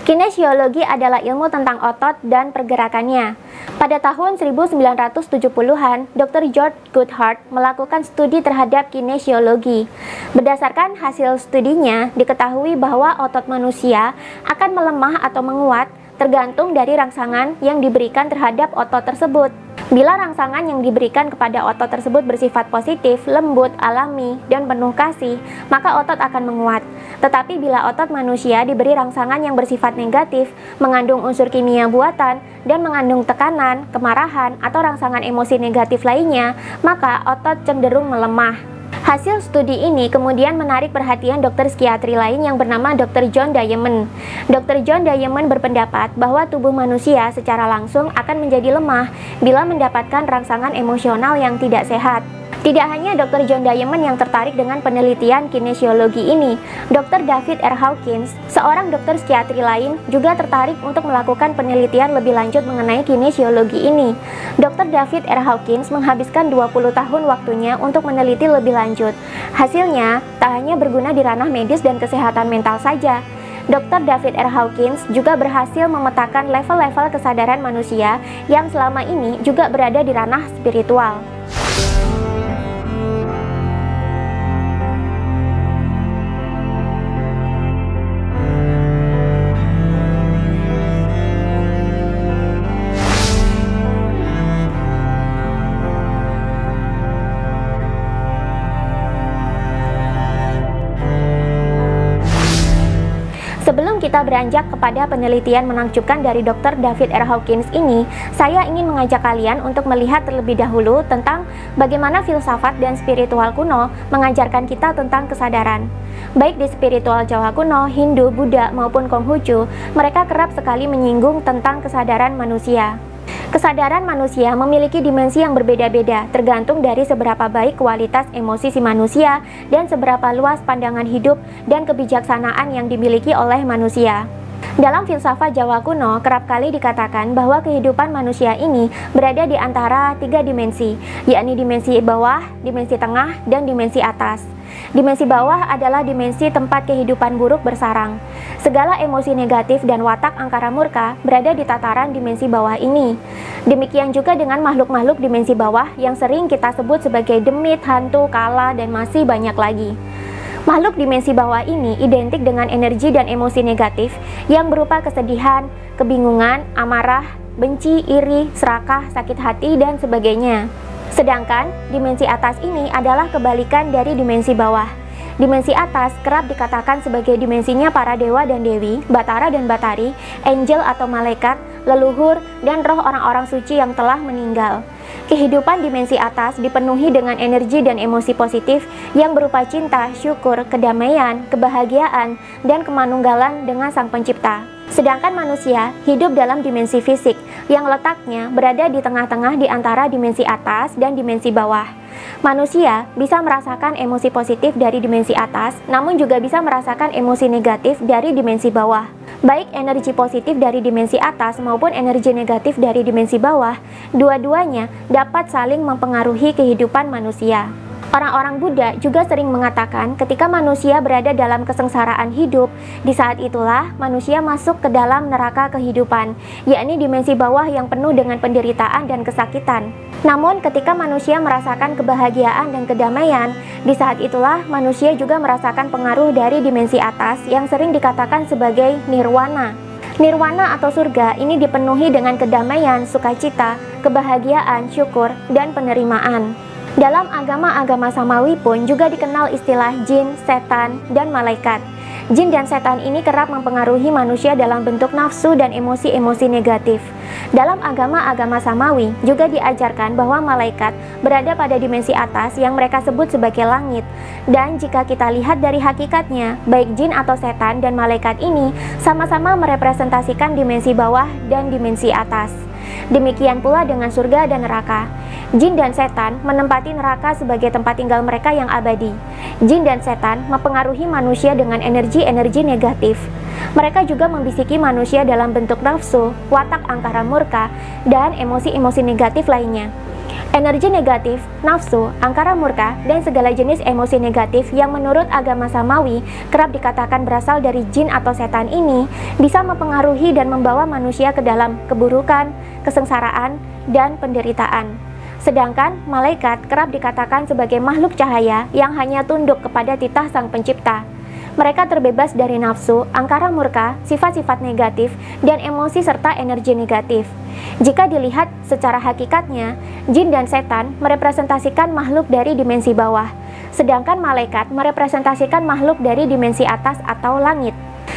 Kinesiologi adalah ilmu tentang otot dan pergerakannya. Pada tahun 1970-an, Dr. George Goodhart melakukan studi terhadap kinesiologi. Berdasarkan hasil studinya, diketahui bahwa otot manusia akan melemah atau menguat tergantung dari rangsangan yang diberikan terhadap otot tersebut. Bila rangsangan yang diberikan kepada otot tersebut bersifat positif, lembut, alami, dan penuh kasih, maka otot akan menguat. Tetapi bila otot manusia diberi rangsangan yang bersifat negatif, mengandung unsur kimia buatan, dan mengandung tekanan, kemarahan, atau rangsangan emosi negatif lainnya, maka otot cenderung melemah. Hasil studi ini kemudian menarik perhatian dokter psikiatri lain yang bernama Dr. John Diamond. Dr. John Diamond berpendapat bahwa tubuh manusia secara langsung akan menjadi lemah bila mendapatkan rangsangan emosional yang tidak sehat. Tidak hanya Dr. John Diamond yang tertarik dengan penelitian kinesiologi ini, Dr. David R. Hawkins, seorang dokter psikiatri lain, juga tertarik untuk melakukan penelitian lebih lanjut mengenai kinesiologi ini. Dr. David R. Hawkins menghabiskan 20 tahun waktunya untuk meneliti lebih lanjut. Hasilnya, tak hanya berguna di ranah medis dan kesehatan mental saja, Dr. David R. Hawkins juga berhasil memetakan level-level kesadaran manusia yang selama ini juga berada di ranah spiritual. Sebelum kita beranjak kepada penelitian menakjubkan dari Dr. David R. Hawkins ini, saya ingin mengajak kalian untuk melihat terlebih dahulu tentang bagaimana filsafat dan spiritual kuno mengajarkan kita tentang kesadaran. Baik di spiritual Jawa kuno, Hindu, Buddha, maupun Konghucu, mereka kerap sekali menyinggung tentang kesadaran manusia. Kesadaran manusia memiliki dimensi yang berbeda-beda, tergantung dari seberapa baik kualitas emosi si manusia dan seberapa luas pandangan hidup dan kebijaksanaan yang dimiliki oleh manusia. Dalam filsafat Jawa kuno, kerap kali dikatakan bahwa kehidupan manusia ini berada di antara 3 dimensi, yakni dimensi bawah, dimensi tengah, dan dimensi atas. Dimensi bawah adalah dimensi tempat kehidupan buruk bersarang. Segala emosi negatif dan watak angkara murka berada di tataran dimensi bawah ini. Demikian juga dengan makhluk-makhluk dimensi bawah yang sering kita sebut sebagai demit, hantu, kala, dan masih banyak lagi. Makhluk dimensi bawah ini identik dengan energi dan emosi negatif yang berupa kesedihan, kebingungan, amarah, benci, iri, serakah, sakit hati, dan sebagainya. Sedangkan dimensi atas ini adalah kebalikan dari dimensi bawah. Dimensi atas kerap dikatakan sebagai dimensinya para dewa dan dewi, batara dan batari, angel atau malaikat, leluhur, dan roh orang-orang suci yang telah meninggal. Kehidupan dimensi atas dipenuhi dengan energi dan emosi positif yang berupa cinta, syukur, kedamaian, kebahagiaan, dan kemanunggalan dengan Sang Pencipta. Sedangkan manusia hidup dalam dimensi fisik yang letaknya berada di tengah-tengah di antara dimensi atas dan dimensi bawah. Manusia bisa merasakan emosi positif dari dimensi atas, namun juga bisa merasakan emosi negatif dari dimensi bawah. Baik energi positif dari dimensi atas maupun energi negatif dari dimensi bawah, dua-duanya dapat saling mempengaruhi kehidupan manusia. Orang-orang Buddha juga sering mengatakan ketika manusia berada dalam kesengsaraan hidup, di saat itulah manusia masuk ke dalam neraka kehidupan, yakni dimensi bawah yang penuh dengan penderitaan dan kesakitan. Namun ketika manusia merasakan kebahagiaan dan kedamaian, di saat itulah manusia juga merasakan pengaruh dari dimensi atas yang sering dikatakan sebagai nirwana. Nirwana atau surga ini dipenuhi dengan kedamaian, sukacita, kebahagiaan, syukur, dan penerimaan. Dalam agama-agama samawi pun juga dikenal istilah jin, setan, dan malaikat. Jin dan setan ini kerap mempengaruhi manusia dalam bentuk nafsu dan emosi-emosi negatif. Dalam agama-agama samawi juga diajarkan bahwa malaikat berada pada dimensi atas yang mereka sebut sebagai langit. Dan jika kita lihat dari hakikatnya, baik jin atau setan dan malaikat ini sama-sama merepresentasikan dimensi bawah dan dimensi atas. Demikian pula dengan surga dan neraka. Jin dan setan menempati neraka sebagai tempat tinggal mereka yang abadi. Jin dan setan mempengaruhi manusia dengan energi-energi negatif. Mereka juga membisiki manusia dalam bentuk nafsu, watak angkara murka, dan emosi-emosi negatif lainnya. Energi negatif, nafsu, angkara murka, dan segala jenis emosi negatif yang menurut agama Samawi kerap dikatakan berasal dari jin atau setan ini bisa mempengaruhi dan membawa manusia ke dalam keburukan, kesengsaraan, dan penderitaan. Sedangkan malaikat kerap dikatakan sebagai makhluk cahaya yang hanya tunduk kepada titah Sang Pencipta. Mereka terbebas dari nafsu, angkara murka, sifat-sifat negatif, dan emosi serta energi negatif. Jika dilihat secara hakikatnya, jin dan setan merepresentasikan makhluk dari dimensi bawah, sedangkan malaikat merepresentasikan makhluk dari dimensi atas atau langit.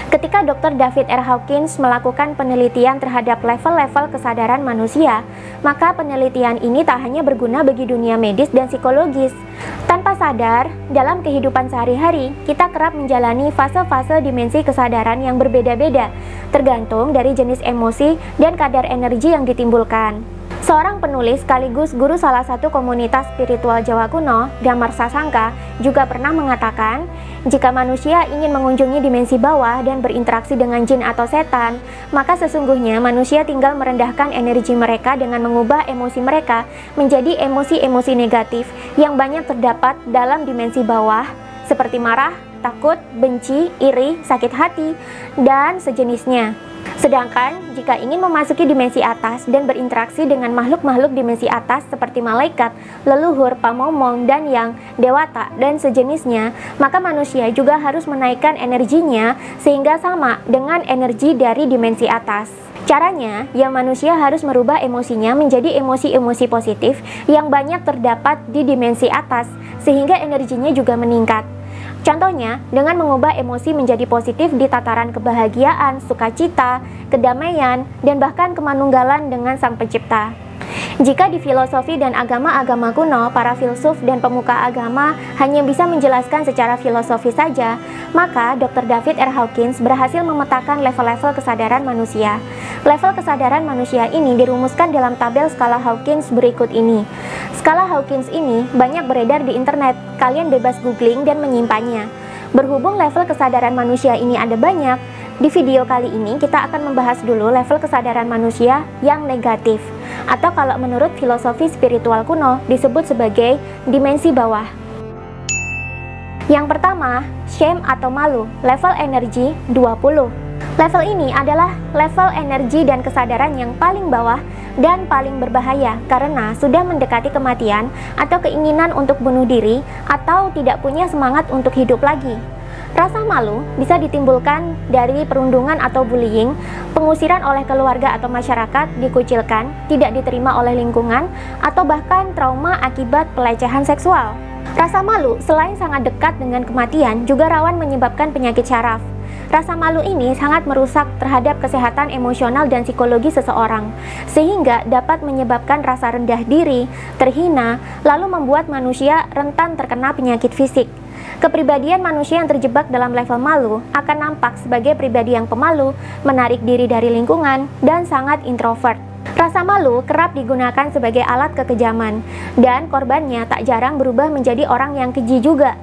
Ketika Dr. David R. Hawkins melakukan penelitian terhadap level-level kesadaran manusia, maka penelitian ini tak hanya berguna bagi dunia medis dan psikologis. Tanpa sadar, dalam kehidupan sehari-hari, kita kerap menjalani fase-fase dimensi kesadaran yang berbeda-beda, tergantung dari jenis emosi dan kadar energi yang ditimbulkan. Seorang penulis sekaligus guru salah satu komunitas spiritual Jawa kuno, Damar Sasangka, juga pernah mengatakan, jika manusia ingin mengunjungi dimensi bawah dan berinteraksi dengan jin atau setan, maka sesungguhnya manusia tinggal merendahkan energi mereka dengan mengubah emosi mereka menjadi emosi-emosi negatif yang banyak terdapat dalam dimensi bawah, seperti marah, takut, benci, iri, sakit hati, dan sejenisnya. Sedangkan jika ingin memasuki dimensi atas dan berinteraksi dengan makhluk-makhluk dimensi atas seperti malaikat, leluhur, pamomong, dan yang dewata dan sejenisnya, maka manusia juga harus menaikkan energinya sehingga sama dengan energi dari dimensi atas. Caranya, ya manusia harus merubah emosinya menjadi emosi-emosi positif yang banyak terdapat di dimensi atas sehingga energinya juga meningkat. Contohnya, dengan mengubah emosi menjadi positif di tataran kebahagiaan, sukacita, kedamaian, dan bahkan kemanunggalan dengan Sang Pencipta. Jika di filosofi dan agama-agama kuno, para filsuf dan pemuka agama hanya bisa menjelaskan secara filosofi saja, maka Dr. David R. Hawkins berhasil memetakan level-level kesadaran manusia. Level kesadaran manusia ini dirumuskan dalam tabel skala Hawkins berikut ini. Skala Hawkins ini banyak beredar di internet, kalian bebas googling dan menyimpannya. Berhubung level kesadaran manusia ini ada banyak, di video kali ini kita akan membahas dulu level kesadaran manusia yang negatif, atau kalau menurut filosofi spiritual kuno disebut sebagai dimensi bawah. Yang pertama, shame atau malu, level energi 20. Level ini adalah level energi dan kesadaran yang paling bawah dan paling berbahaya karena sudah mendekati kematian atau keinginan untuk bunuh diri atau tidak punya semangat untuk hidup lagi. Rasa malu bisa ditimbulkan dari perundungan atau bullying, pengusiran oleh keluarga atau masyarakat, dikucilkan, tidak diterima oleh lingkungan, atau bahkan trauma akibat pelecehan seksual. Rasa malu selain sangat dekat dengan kematian juga rawan menyebabkan penyakit syaraf. Rasa malu ini sangat merusak terhadap kesehatan emosional dan psikologi seseorang, sehingga dapat menyebabkan rasa rendah diri, terhina, lalu membuat manusia rentan terkena penyakit fisik. Kepribadian manusia yang terjebak dalam level malu akan nampak sebagai pribadi yang pemalu, menarik diri dari lingkungan, dan sangat introvert. Rasa malu kerap digunakan sebagai alat kekejaman, dan korbannya tak jarang berubah menjadi orang yang keji juga.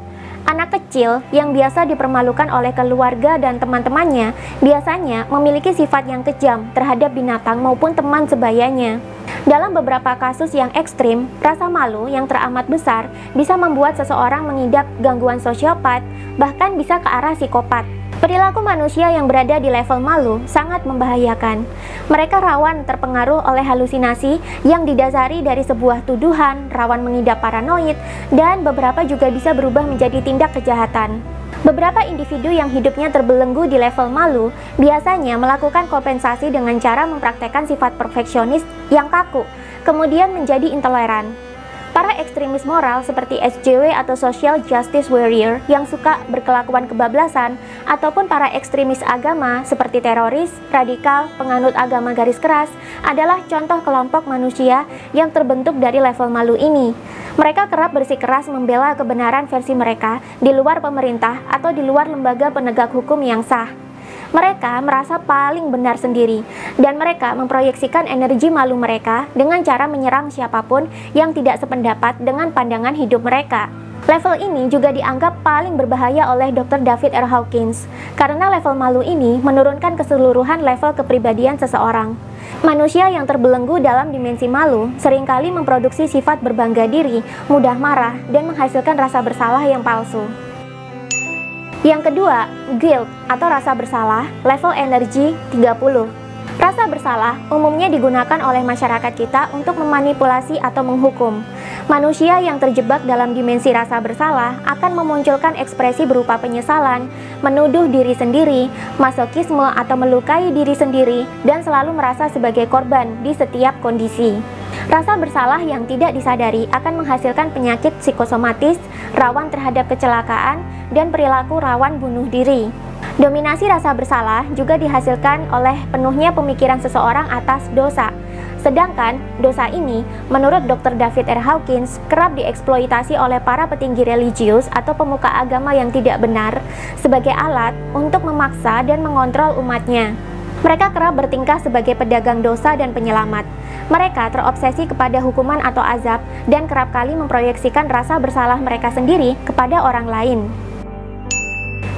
Anak kecil yang biasa dipermalukan oleh keluarga dan teman-temannya biasanya memiliki sifat yang kejam terhadap binatang maupun teman sebayanya. Dalam beberapa kasus yang ekstrim, rasa malu yang teramat besar bisa membuat seseorang mengidap gangguan sosiopat, bahkan bisa ke arah psikopat. Perilaku manusia yang berada di level malu sangat membahayakan. Mereka rawan terpengaruh oleh halusinasi yang didasari dari sebuah tuduhan, rawan mengidap paranoid, dan beberapa juga bisa berubah menjadi tindak kejahatan. Beberapa individu yang hidupnya terbelenggu di level malu biasanya melakukan kompensasi dengan cara mempraktekkan sifat perfeksionis yang kaku, kemudian menjadi intoleran. Para ekstremis moral seperti SJW atau Social Justice Warrior yang suka berkelakuan kebablasan, ataupun para ekstremis agama seperti teroris, radikal, penganut agama garis keras adalah contoh kelompok manusia yang terbentuk dari level malu ini. Mereka kerap bersikeras membela kebenaran versi mereka di luar pemerintah atau di luar lembaga penegak hukum yang sah. Mereka merasa paling benar sendiri, dan mereka memproyeksikan energi malu mereka dengan cara menyerang siapapun yang tidak sependapat dengan pandangan hidup mereka. Level ini juga dianggap paling berbahaya oleh Dr. David R. Hawkins, karena level malu ini menurunkan keseluruhan level kepribadian seseorang. Manusia yang terbelenggu dalam dimensi malu seringkali memproduksi sifat berbangga diri, mudah marah, dan menghasilkan rasa bersalah yang palsu. Yang kedua, guilt atau rasa bersalah, level energi 30. Rasa bersalah umumnya digunakan oleh masyarakat kita untuk memanipulasi atau menghukum. Manusia yang terjebak dalam dimensi rasa bersalah akan memunculkan ekspresi berupa penyesalan, menuduh diri sendiri, masokisme atau melukai diri sendiri, dan selalu merasa sebagai korban di setiap kondisi. Rasa bersalah yang tidak disadari akan menghasilkan penyakit psikosomatis, rawan terhadap kecelakaan, dan perilaku rawan bunuh diri. Dominasi rasa bersalah juga dihasilkan oleh penuhnya pemikiran seseorang atas dosa. Sedangkan dosa ini, menurut Dr. David R. Hawkins, kerap dieksploitasi oleh para petinggi religius atau pemuka agama yang tidak benar sebagai alat untuk memaksa dan mengontrol umatnya. Mereka kerap bertingkah sebagai pedagang dosa dan penyelamat. Mereka terobsesi kepada hukuman atau azab dan kerap kali memproyeksikan rasa bersalah mereka sendiri kepada orang lain.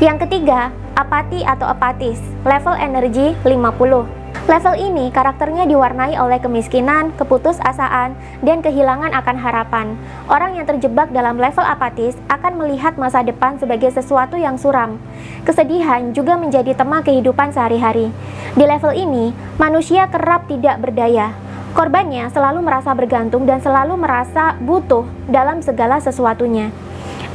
Yang ketiga, apati atau apatis, level energi 50. Level ini karakternya diwarnai oleh kemiskinan, keputusasaan, dan kehilangan akan harapan. Orang yang terjebak dalam level apatis akan melihat masa depan sebagai sesuatu yang suram. Kesedihan juga menjadi tema kehidupan sehari-hari. Di level ini, manusia kerap tidak berdaya. Korbannya selalu merasa bergantung dan selalu merasa butuh dalam segala sesuatunya.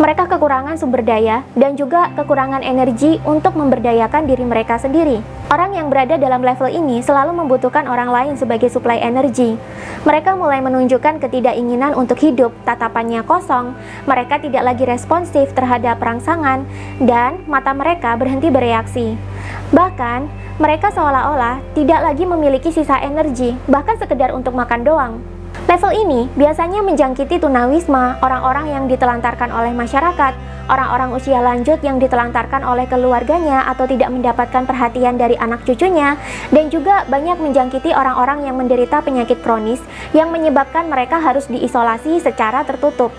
Mereka kekurangan sumber daya dan juga kekurangan energi untuk memberdayakan diri mereka sendiri. Orang yang berada dalam level ini selalu membutuhkan orang lain sebagai suplai energi. Mereka mulai menunjukkan ketidakinginan untuk hidup, tatapannya kosong, mereka tidak lagi responsif terhadap rangsangan, dan mata mereka berhenti bereaksi. Bahkan, mereka seolah-olah tidak lagi memiliki sisa energi, bahkan sekedar untuk makan doang. Level ini biasanya menjangkiti tunawisma, orang-orang yang ditelantarkan oleh masyarakat, orang-orang usia lanjut yang ditelantarkan oleh keluarganya atau tidak mendapatkan perhatian dari anak cucunya, dan juga banyak menjangkiti orang-orang yang menderita penyakit kronis yang menyebabkan mereka harus diisolasi secara tertutup.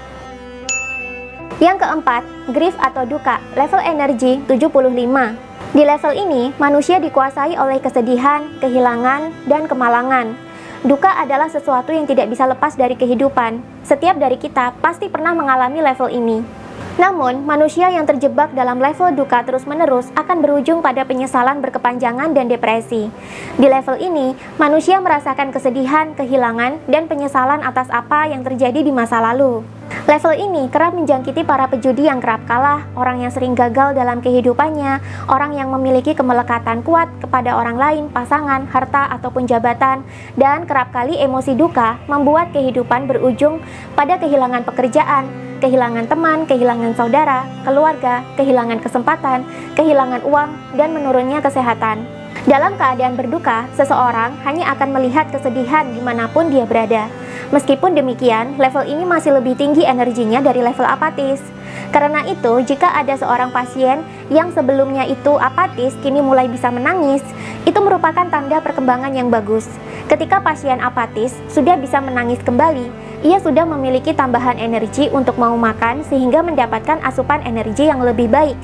Yang keempat, grief atau duka, level energi 75. Di level ini, manusia dikuasai oleh kesedihan, kehilangan, dan kemalangan. Duka adalah sesuatu yang tidak bisa lepas dari kehidupan. Setiap dari kita pasti pernah mengalami level ini. Namun, manusia yang terjebak dalam level duka terus-menerus akan berujung pada penyesalan berkepanjangan dan depresi. Di level ini, manusia merasakan kesedihan, kehilangan, dan penyesalan atas apa yang terjadi di masa lalu. Level ini kerap menjangkiti para pejudi yang kerap kalah, orang yang sering gagal dalam kehidupannya, orang yang memiliki kemelekatan kuat kepada orang lain, pasangan, harta, ataupun jabatan, dan kerap kali emosi duka membuat kehidupan berujung pada kehilangan pekerjaan, kehilangan teman, kehilangan saudara, keluarga, kehilangan kesempatan, kehilangan uang, dan menurunnya kesehatan. Dalam keadaan berduka, seseorang hanya akan melihat kesedihan dimanapun dia berada. Meskipun demikian, level ini masih lebih tinggi energinya dari level apatis. Karena itu, jika ada seorang pasien yang sebelumnya itu apatis, kini mulai bisa menangis, itu merupakan tanda perkembangan yang bagus. Ketika pasien apatis sudah bisa menangis kembali, ia sudah memiliki tambahan energi untuk mau makan sehingga mendapatkan asupan energi yang lebih baik.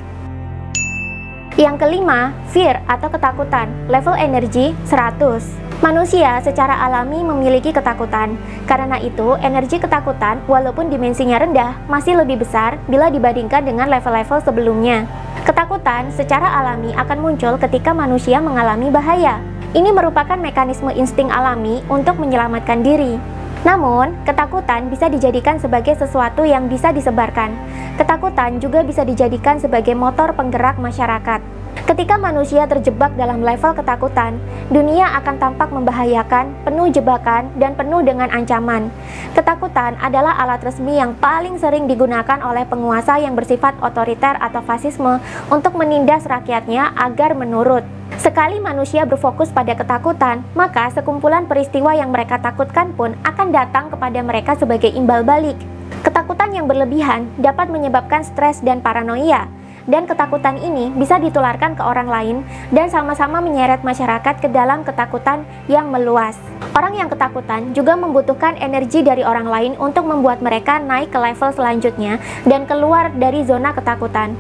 Yang kelima, fear atau ketakutan, level energi 100. Manusia secara alami memiliki ketakutan. Karena itu, energi ketakutan walaupun dimensinya rendah masih lebih besar bila dibandingkan dengan level-level sebelumnya. Ketakutan secara alami akan muncul ketika manusia mengalami bahaya. Ini merupakan mekanisme insting alami untuk menyelamatkan diri. Namun, ketakutan bisa dijadikan sebagai sesuatu yang bisa disebarkan. Ketakutan juga bisa dijadikan sebagai motor penggerak masyarakat. Ketika manusia terjebak dalam level ketakutan, dunia akan tampak membahayakan, penuh jebakan, dan penuh dengan ancaman. Ketakutan adalah alat resmi yang paling sering digunakan oleh penguasa yang bersifat otoriter atau fasisme untuk menindas rakyatnya agar menurut. Sekali manusia berfokus pada ketakutan, maka sekumpulan peristiwa yang mereka takutkan pun akan datang kepada mereka sebagai imbal balik. Ketakutan yang berlebihan dapat menyebabkan stres dan paranoia. dan ketakutan ini bisa ditularkan ke orang lain dan sama-sama menyeret masyarakat ke dalam ketakutan yang meluas. Orang yang ketakutan juga membutuhkan energi dari orang lain untuk membuat mereka naik ke level selanjutnya dan keluar dari zona ketakutan.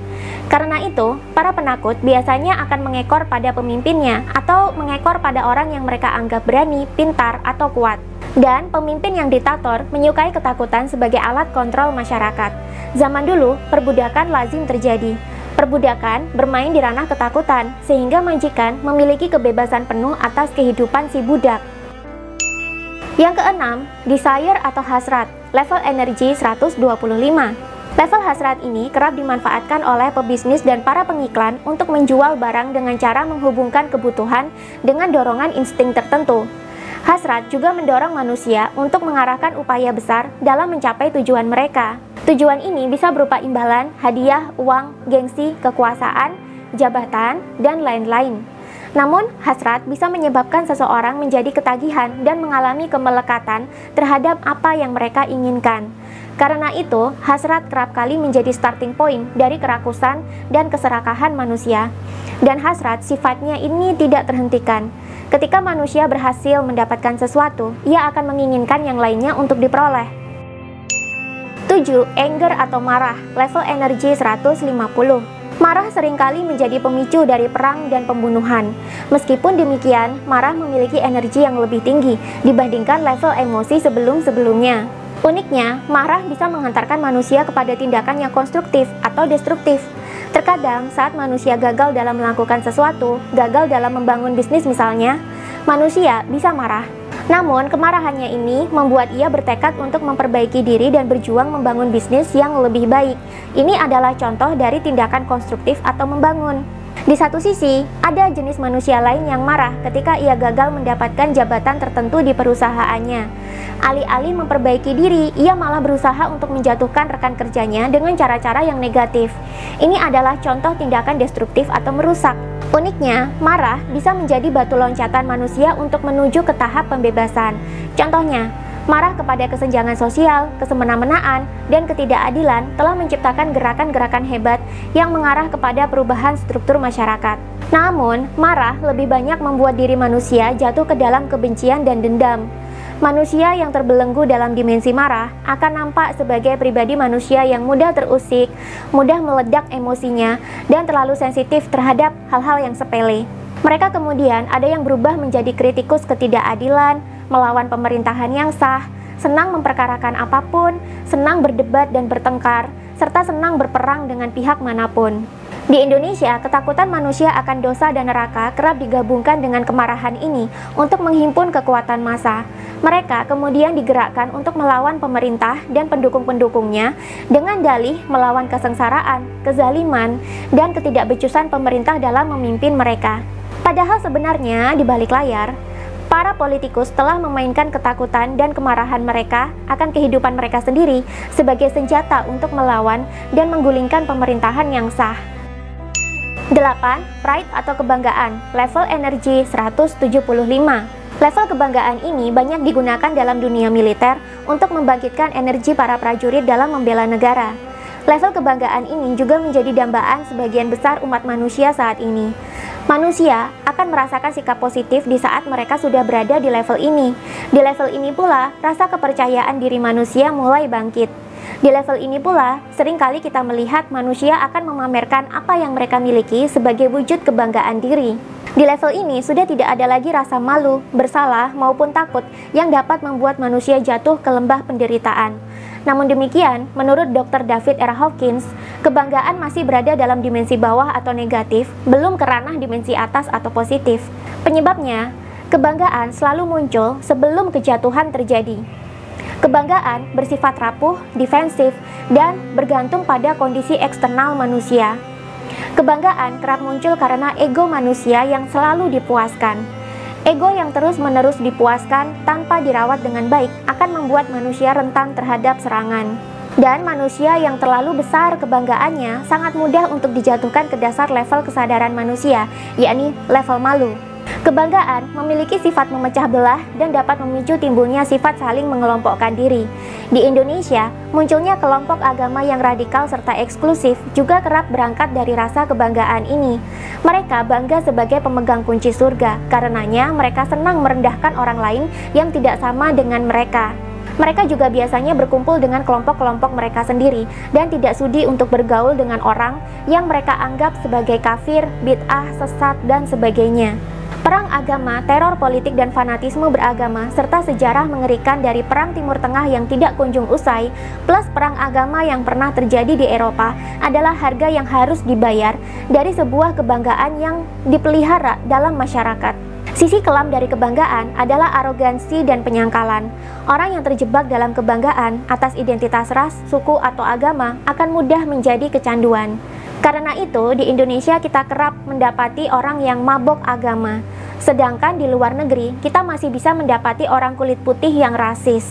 Karena itu, para penakut biasanya akan mengekor pada pemimpinnya atau mengekor pada orang yang mereka anggap berani, pintar, atau kuat. Dan pemimpin yang diktator menyukai ketakutan sebagai alat kontrol masyarakat. Zaman dulu, perbudakan lazim terjadi. Perbudakan bermain di ranah ketakutan, sehingga majikan memiliki kebebasan penuh atas kehidupan si budak. Yang keenam, desire atau hasrat, level energi 125. Level hasrat ini kerap dimanfaatkan oleh pebisnis dan para pengiklan untuk menjual barang dengan cara menghubungkan kebutuhan dengan dorongan insting tertentu. Hasrat juga mendorong manusia untuk mengarahkan upaya besar dalam mencapai tujuan mereka. Tujuan ini bisa berupa imbalan, hadiah, uang, gengsi, kekuasaan, jabatan, dan lain-lain. Namun, hasrat bisa menyebabkan seseorang menjadi ketagihan dan mengalami kemelekatan terhadap apa yang mereka inginkan. Karena itu, hasrat kerap kali menjadi starting point dari kerakusan dan keserakahan manusia. Dan hasrat sifatnya ini tidak terhentikan. Ketika manusia berhasil mendapatkan sesuatu, ia akan menginginkan yang lainnya untuk diperoleh. 7. Anger atau marah, level energi 150. Marah seringkali menjadi pemicu dari perang dan pembunuhan. Meskipun demikian, marah memiliki energi yang lebih tinggi dibandingkan level emosi sebelum-sebelumnya. Uniknya, marah bisa menghantarkan manusia kepada tindakan yang konstruktif atau destruktif. Terkadang saat manusia gagal dalam melakukan sesuatu, gagal dalam membangun bisnis misalnya, manusia bisa marah. Namun kemarahannya ini membuat ia bertekad untuk memperbaiki diri dan berjuang membangun bisnis yang lebih baik. Ini adalah contoh dari tindakan konstruktif atau membangun. Di satu sisi, ada jenis manusia lain yang marah ketika ia gagal mendapatkan jabatan tertentu di perusahaannya. Alih-alih memperbaiki diri, ia malah berusaha untuk menjatuhkan rekan kerjanya dengan cara-cara yang negatif. Ini adalah contoh tindakan destruktif atau merusak. Uniknya, marah bisa menjadi batu loncatan manusia untuk menuju ke tahap pembebasan. Contohnya, marah kepada kesenjangan sosial, kesemena-menaan, dan ketidakadilan telah menciptakan gerakan-gerakan hebat yang mengarah kepada perubahan struktur masyarakat. Namun, marah lebih banyak membuat diri manusia jatuh ke dalam kebencian dan dendam. Manusia yang terbelenggu dalam dimensi marah akan nampak sebagai pribadi manusia yang mudah terusik, mudah meledak emosinya, dan terlalu sensitif terhadap hal-hal yang sepele. Mereka kemudian ada yang berubah menjadi kritikus ketidakadilan, melawan pemerintahan yang sah, senang memperkarakan apapun, senang berdebat dan bertengkar, serta senang berperang dengan pihak manapun. Di Indonesia, ketakutan manusia akan dosa dan neraka kerap digabungkan dengan kemarahan ini untuk menghimpun kekuatan massa. Mereka kemudian digerakkan untuk melawan pemerintah dan pendukung-pendukungnya dengan dalih melawan kesengsaraan, kezaliman, dan ketidakbecusan pemerintah dalam memimpin mereka. Padahal sebenarnya di balik layar, para politikus telah memainkan ketakutan dan kemarahan mereka akan kehidupan mereka sendiri sebagai senjata untuk melawan dan menggulingkan pemerintahan yang sah. 8. Pride atau kebanggaan, level energi 175. Level kebanggaan ini banyak digunakan dalam dunia militer untuk membangkitkan energi para prajurit dalam membela negara. Level kebanggaan ini juga menjadi dambaan sebagian besar umat manusia saat ini. Manusia akan merasakan sikap positif di saat mereka sudah berada di level ini. Di level ini pula, rasa kepercayaan diri manusia mulai bangkit. Di level ini pula, seringkali kita melihat manusia akan memamerkan apa yang mereka miliki sebagai wujud kebanggaan diri. Di level ini sudah tidak ada lagi rasa malu, bersalah, maupun takut yang dapat membuat manusia jatuh ke lembah penderitaan. Namun demikian, menurut Dr. David R. Hawkins, kebanggaan masih berada dalam dimensi bawah atau negatif, belum ke ranah dimensi atas atau positif. Penyebabnya, kebanggaan selalu muncul sebelum kejatuhan terjadi. Kebanggaan bersifat rapuh, defensif, dan bergantung pada kondisi eksternal manusia. Kebanggaan kerap muncul karena ego manusia yang selalu dipuaskan. Ego yang terus-menerus dipuaskan tanpa dirawat dengan baik akan membuat manusia rentan terhadap serangan. Dan manusia yang terlalu besar kebanggaannya sangat mudah untuk dijatuhkan ke dasar level kesadaran manusia, yakni level malu. Kebanggaan memiliki sifat memecah belah dan dapat memicu timbulnya sifat saling mengelompokkan diri. Di Indonesia, munculnya kelompok agama yang radikal serta eksklusif juga kerap berangkat dari rasa kebanggaan ini. Mereka bangga sebagai pemegang kunci surga, karenanya mereka senang merendahkan orang lain yang tidak sama dengan mereka. Mereka juga biasanya berkumpul dengan kelompok-kelompok mereka sendiri dan tidak sudi untuk bergaul dengan orang yang mereka anggap sebagai kafir, bid'ah, sesat, dan sebagainya. Perang agama, teror politik dan fanatisme beragama, serta sejarah mengerikan dari Perang Timur Tengah yang tidak kunjung usai, plus perang agama yang pernah terjadi di Eropa adalah harga yang harus dibayar dari sebuah kebanggaan yang dipelihara dalam masyarakat. Sisi kelam dari kebanggaan adalah arogansi dan penyangkalan. Orang yang terjebak dalam kebanggaan atas identitas ras, suku, atau agama akan mudah menjadi kecanduan. Karena itu, di Indonesia kita kerap mendapati orang yang mabok agama. Sedangkan di luar negeri, kita masih bisa mendapati orang kulit putih yang rasis.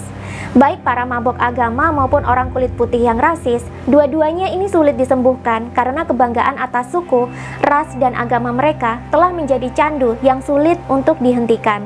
Baik para mabok agama maupun orang kulit putih yang rasis, dua-duanya ini sulit disembuhkan karena kebanggaan atas suku, ras, dan agama mereka telah menjadi candu yang sulit untuk dihentikan.